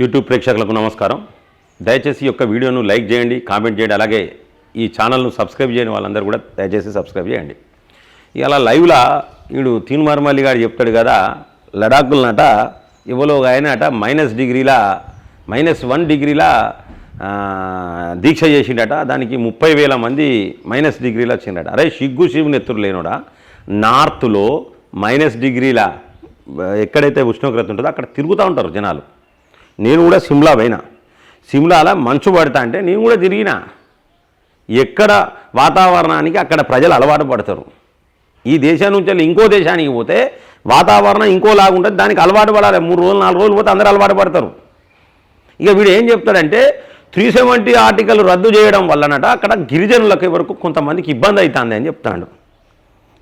YouTube ప్రేక్షకులకు నమస్కారం. దయచేసి ఈ వీడియోను లైక్ చేయండి, కామెంట్ చేయండి. అలాగే ఈ ఛానల్ను సబ్స్క్రైబ్ చేయని వాళ్ళందరూ కూడా దయచేసి సబ్స్క్రైబ్ చేయండి. ఇలా లైవ్లో వీడు తీన్మార్మల్లి గారు చెప్తాడు కదా, లడాఖ్లనట ఎవరో ఆయన అట -1 డిగ్రీల దీక్ష చేసిండట. దానికి 30,000 మంది -డిగ్రీలో వచ్చిండట. అరే సిగ్గు శివుని ఎత్తురు లేనోడా, నార్త్లో -డిగ్రీల ఎక్కడైతే ఉష్ణోగ్రత ఉంటుందో అక్కడ తిరుగుతూ ఉంటారు జనాలు. నేను కూడా సిమ్లా పోయినా, సిమ్లాలో మంచు పడతా అంటే నేను కూడా తిరిగినా. ఎక్కడ వాతావరణానికి అక్కడ ప్రజలు అలవాటు పడతారు. ఈ దేశం నుంచి ఇంకో దేశానికి పోతే వాతావరణం ఇంకోలాగా ఉంటుంది, దానికి అలవాటు పడాలి. 3 రోజులు 4 రోజులు పోతే అందరూ అలవాటు పడతారు. ఇక వీడు ఏం చెప్తాడంటే 370 ఆర్టికల్ రద్దు చేయడం వల్లనట అక్కడ గిరిజనులకి వరకు కొంతమందికి ఇబ్బంది అవుతుంది అని చెప్తాడు.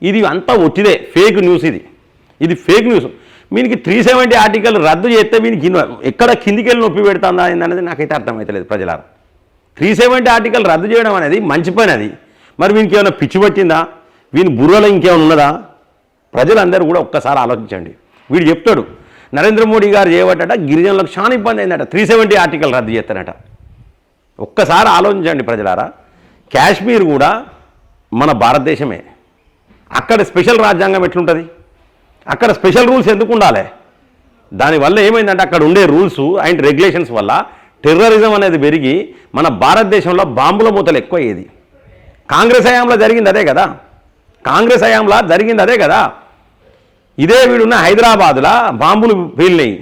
ఇది అంతా ఒట్టిదే, ఫేక్ న్యూస్. ఇది ఫేక్ న్యూస్. వీనికి 370 ఆర్టికల్ రద్దు చేస్తే వీనికి ఎక్కడ కిందికి వెళ్ళి నొప్పి పెడుతుందా అనేది నాకైతే అర్థమవుతలేదు ప్రజలారా. 370 ఆర్టికల్ రద్దు చేయడం అనేది మంచి పని. అది మరి వీనికి ఏమైనా పిచ్చి పట్టిందా, వీని బుర్రలో ఇంకేమైనా ఉన్నదా? ప్రజలందరూ కూడా ఒక్కసారి ఆలోచించండి. వీడు చెప్తాడు నరేంద్ర మోడీ గారు చేయబట్టట గిరిజనులకు చాలా ఇబ్బంది అయిందట, 370 ఆర్టికల్ రద్దు చేస్తానట. ఒక్కసారి ఆలోచించండి ప్రజలారా. కాశ్మీర్ కూడా మన భారతదేశమే. అక్కడ స్పెషల్ రాజ్యాంగం ఎట్లుంటుంది, అక్కడ స్పెషల్ రూల్స్ ఎందుకు ఉండాలి? దానివల్ల ఏమైందంటే అక్కడ ఉండే రూల్స్ అండ్ రెగ్యులేషన్స్ వల్ల టెర్రరిజం అనేది పెరిగి మన భారతదేశంలో బాంబుల మూతలు ఎక్కువ అయ్యేది. కాంగ్రెస్ హయాంలో జరిగింది అదే కదా, కాంగ్రెస్ హయాంలో జరిగింది అదే కదా. ఇదే వీడున్న హైదరాబాద్లో బాంబులు పేలినాయి,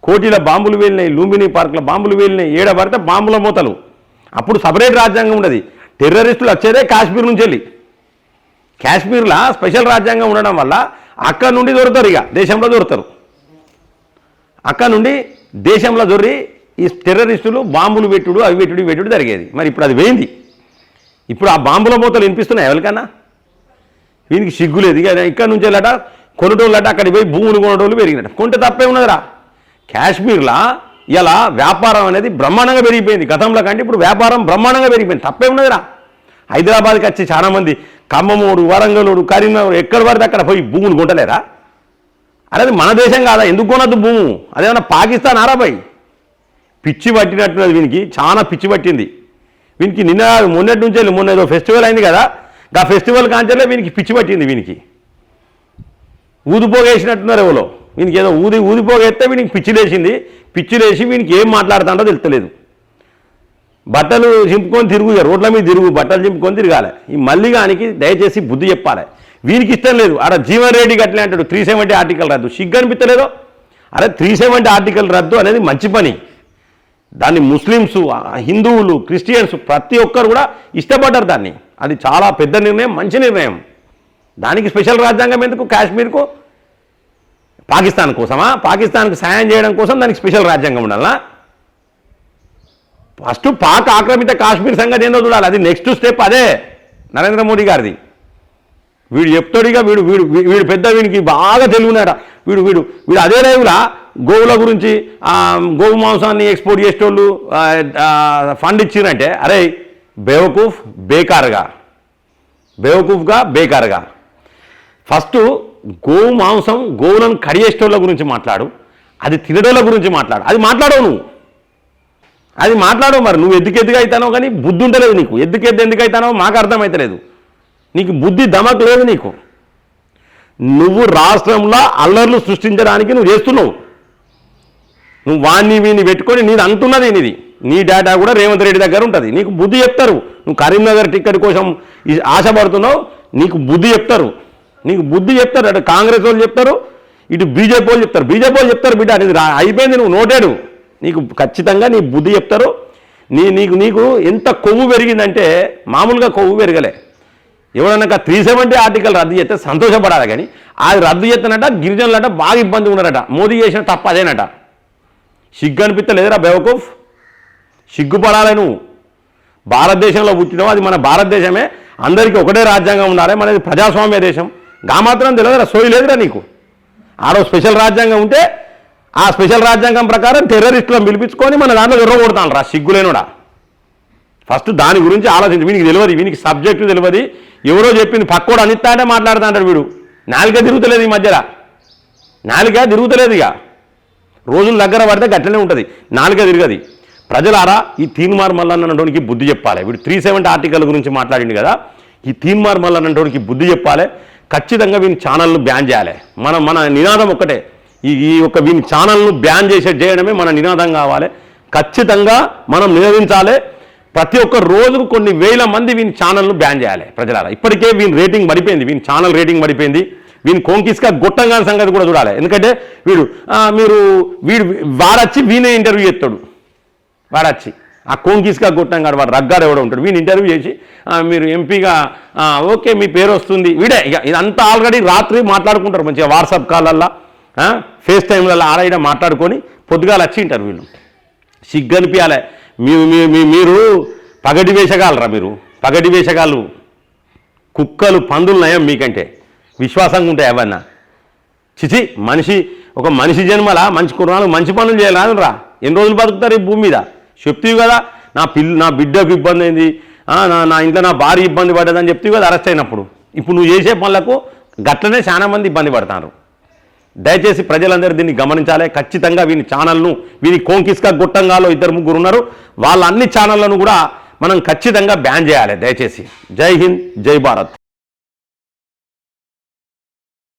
కోటిలో బాంబులు పేలినాయి, లూంబినీ పార్క్లో బాంబులు పేలినాయి, ఏడబడితే బాంబుల మూతలు. అప్పుడు సపరేట్ రాజ్యాంగం ఉండదు. టెర్రరిస్టులు వచ్చేదే కాశ్మీర్ నుంచి వెళ్ళి. కాశ్మీర్లో స్పెషల్ రాజ్యాంగం ఉండడం వల్ల అక్కడ నుండి దొరుకుతారు, ఇక దేశంలో దొరుకుతారు. అక్కడ నుండి దేశంలో దొరికి ఈ టెర్రరిస్టులు బాంబులు పెట్టుడు అవి పెట్టుడు జరిగేది. మరి ఇప్పుడు అది పోయింది. ఇప్పుడు ఆ బాంబుల మూతలు వినిపిస్తున్నాయి ఎవరికన్నా? వీనికి సిగ్గులేదు. ఇక ఇక్కడ నుంచి వెళ్ళట కొనటోళ్ళట అక్కడికి పోయి భూములు కొనటోళ్ళు పెరిగినట్టు. కొంటే తప్పే ఉన్నదిరా. కాశ్మీర్లో ఇలా వ్యాపారం అనేది బ్రహ్మాండంగా పెరిగిపోయింది. గతంలో కంటే ఇప్పుడు వ్యాపారం బ్రహ్మాండంగా పెరిగిపోయింది. తప్పే ఉన్నదిరా. హైదరాబాద్కి వచ్చి చాలామంది ఖమ్మమోడు, వరంగలోడు, కరీంనగర్ ఎక్కడ పడితే అక్కడ పోయి భూములు కొంటలేరా? అనేది మన దేశం కాదా? ఎందుకు కొనద్దు భూము? అదేమన్నా పాకిస్తాన్ ఆరాబాయి? పిచ్చి పట్టినట్టున్నది వీనికి, చాలా పిచ్చి పట్టింది వీనికి. మొన్నటి నుంచి మొన్న ఏదో ఫెస్టివల్ అయింది కదా, ఆ ఫెస్టివల్ కాంచెలే వీనికి పిచ్చి పట్టింది. వీనికి ఊదిపోగేసినట్టున్నారు ఎవరో. వీనికి ఏదో ఊదిపోగేస్తే వీనికి పిచ్చిలేసింది. పిచ్చిలేసి వీనికి ఏం మాట్లాడుతుండో తెలుస్తలేదు. బట్టలు చింపుకొని తిరుగు, రోడ్ల మీద తిరుగు, బట్టలు చింపుకొని తిరగాలి. ఈ మల్లిగానికి దయచేసి బుద్ధి చెప్పాలి. వీనికి ఇష్టం లేదు. ఆడ జీవన్ రెడ్డికి అట్లే అంటాడు 370 ఆర్టికల్ రద్దు. సిగ్గు అనిపించలేదో? అరే 370 ఆర్టికల్ రద్దు అనేది మంచి పని. దాన్ని ముస్లిమ్స్, హిందువులు, క్రిస్టియన్స్ ప్రతి ఒక్కరు కూడా ఇష్టపడ్డారు దాన్ని. అది చాలా పెద్ద నిర్ణయం, మంచి నిర్ణయం. దానికి స్పెషల్ రాజ్యాంగం ఎందుకు? కాశ్మీర్కు పాకిస్తాన్ కోసమా? పాకిస్తాన్కు సాయం చేయడం కోసం దానికి స్పెషల్ రాజ్యాంగం ఉండాలా? ఫస్ట్ పాక్ ఆక్రమిత కాశ్మీర్ సంగతి ఏందో చూడాలి. అది నెక్స్ట్ స్టెప్. అదే నరేంద్ర మోడీ గారిది. వీడు చెప్తాడుగా, వీడు పెద్ద, వీడికి బాగా తెలుగునాడ. వీడు అదే లైవ్లా గోవుల గురించి, గోవు మాంసాన్ని ఎక్స్పోర్ట్ చేసేటోళ్ళు ఫండ్ ఇచ్చిరంటే, అరే బేకారుగా ఫస్ట్ గోవు మాంసం, గోవులను కడిగేసేటోళ్ళ గురించి మాట్లాడు, అది తినడోళ్ళ గురించి మాట్లాడు. అది మాట్లాడవు నువ్వు, అది మాట్లాడవు. మరి నువ్వు ఎద్దుకెద్దుగా అవుతానో కానీ బుద్ధి ఉండలేదు నీకు. ఎందుకు అవుతానో మాకు అర్థమవుతలేదు. నీకు బుద్ధి దమకు లేదు నీకు. నువ్వు రాష్ట్రంలో అల్లర్లు సృష్టించడానికి నువ్వు చేస్తున్నావు. నువ్వు వీని పెట్టుకొని నీది అంటున్నది. నీ డేటా కూడా రేవంత్ రెడ్డి దగ్గర ఉంటుంది. నీకు బుద్ధి చెప్తారు. నువ్వు కరీంనగర్ టికెట్ కోసం ఆశపడుతున్నావు, నీకు బుద్ధి చెప్తారు. అటు కాంగ్రెస్ వాళ్ళు చెప్తారు, ఇటు బీజేపీ వాళ్ళు చెప్తారు. బిడ్డ అది అయిపోయింది, నువ్వు నోటేడు. నీకు ఖచ్చితంగా నీ బుద్ధి చెప్తారు. నీకు ఎంత కొవ్వు పెరిగిందంటే మామూలుగా కొవ్వు పెరగలే. ఎవరన్నా 370 ఆర్టికల్ రద్దు చేస్తే సంతోషపడాలి, కానీ అది రద్దు చేస్తానట గిరిజనులట బాగా ఇబ్బంది ఉన్నారట. మోదీ చేసిన తప్ప అదేనట. సిగ్గు అనిపించలేదురా బేవకూఫ్? సిగ్గుపడాలి. నువ్వు భారతదేశంలో పుట్టినావు, అది మన భారతదేశమే. అందరికీ ఒకటే రాజ్యాంగం ఉండాలి. మనది ప్రజాస్వామ్య దేశం. గా మాత్రం తెలియదురా, సోయి లేదురా నీకు. ఆరో స్పెషల్ రాజ్యాంగం ఉంటే ఆ స్పెషల్ రాజ్యాంగం ప్రకారం టెర్రరిస్టులను పిలిపించుకొని మన దాంట్లో ఎర్రగొడతాను రా, సిగ్గులేనుడా. ఫస్ట్ దాని గురించి ఆలోచించి. వీనికి తెలియదు, వీనికి సబ్జెక్టు తెలియదు. ఎవరో చెప్పింది పక్కోడు అనిస్తా అంటే మాట్లాడుతూ అంటాడు వీడు. నాలుక తిరుగుతలేదు, ఈ మధ్యలో నాలుక తిరుగుతలేదు. ఇక రోజులు దగ్గర పడితే గట్లనే ఉంటుంది, నాలుగే తిరగది. ప్రజలారా, ఈ తీన్మార్ మల్లన్న అన్నటువంటి బుద్ధి చెప్పాలి. వీడు 370 ఆర్టికల్ గురించి మాట్లాడింది కదా, ఈ తీన్మార్ మల్లన్న అన్నటువంటి బుద్ధి చెప్పాలి. ఖచ్చితంగా వీని ఛానల్ను బ్యాన్ చేయాలి. మన నినాదం ఒక్కటే, ఈ యొక్క వీని ఛానల్ను బ్యాన్ చేయడమే మన నినాదం కావాలి. ఖచ్చితంగా మనం నిరోధించాలి. ప్రతి ఒక్క రోజు కొన్ని వేల మంది వీని ఛానల్ను బ్యాన్ చేయాలి. ప్రజలారా, ఇప్పటికే వీని రేటింగ్ పడిపోయింది, వీని ఛానల్ రేటింగ్ పడిపోయింది. వీని కోంకిస్గా గొట్టంగా సంగతి కూడా చూడాలి. ఎందుకంటే వాడొచ్చి వీనే ఇంటర్వ్యూ చేస్తాడు. వాడొచ్చి ఆ కోంకిస్గా గొట్టంగా వాడు రగ్గాడు ఎవడో ఉంటాడు, వీని ఇంటర్వ్యూ చేసి మీరు ఎంపీగా ఓకే మీ పేరు వస్తుంది. వీడే ఇక ఇదంతా ఆల్రెడీ రాత్రి మాట్లాడుకుంటారు మంచిగా, వాట్సాప్ కాలల్లో ఫేస్ టైంలలో ఆడ మాట్లాడుకొని పొద్దుగాల వచ్చి ఇంటర్వ్యూలు. సిగ్గు అనిపించాలి. మీరు పగటి వేషగాలరా, మీరు పగటి వేషగాళ్ళు. కుక్కలు పందులు నయం మీకంటే, విశ్వాసంగా ఉంటాయి అవన్నా. చిచి, ఒక మనిషి జన్మల మంచి కుర్రాలు మంచి పనులు చేయాలి రా. ఎన్ని రోజులు బతుకుతారు ఈ భూమి మీద? చెప్తీవి కదా, నా బిడ్డకు ఇబ్బంది అయింది, నా ఇంట్లో నా భార్య ఇబ్బంది పడ్డదని చెప్తీవి కదా అరెస్ట్ అయినప్పుడు. ఇప్పుడు నువ్వు చేసే పనులకు గట్లనే చాలా మంది ఇబ్బంది పడతారు. దయచేసి ప్రజలందరూ దీన్ని గమనించాలి. ఖచ్చితంగా వీని ఛానల్ను, వీని కోంకిస్కా గొట్టంగాలో 2-3 ఉన్నారు, వాళ్ళ అన్ని ఛానళ్లను కూడా మనం ఖచ్చితంగా బ్యాన్ చేయాలి దయచేసి. జై హింద్, జై భారత్.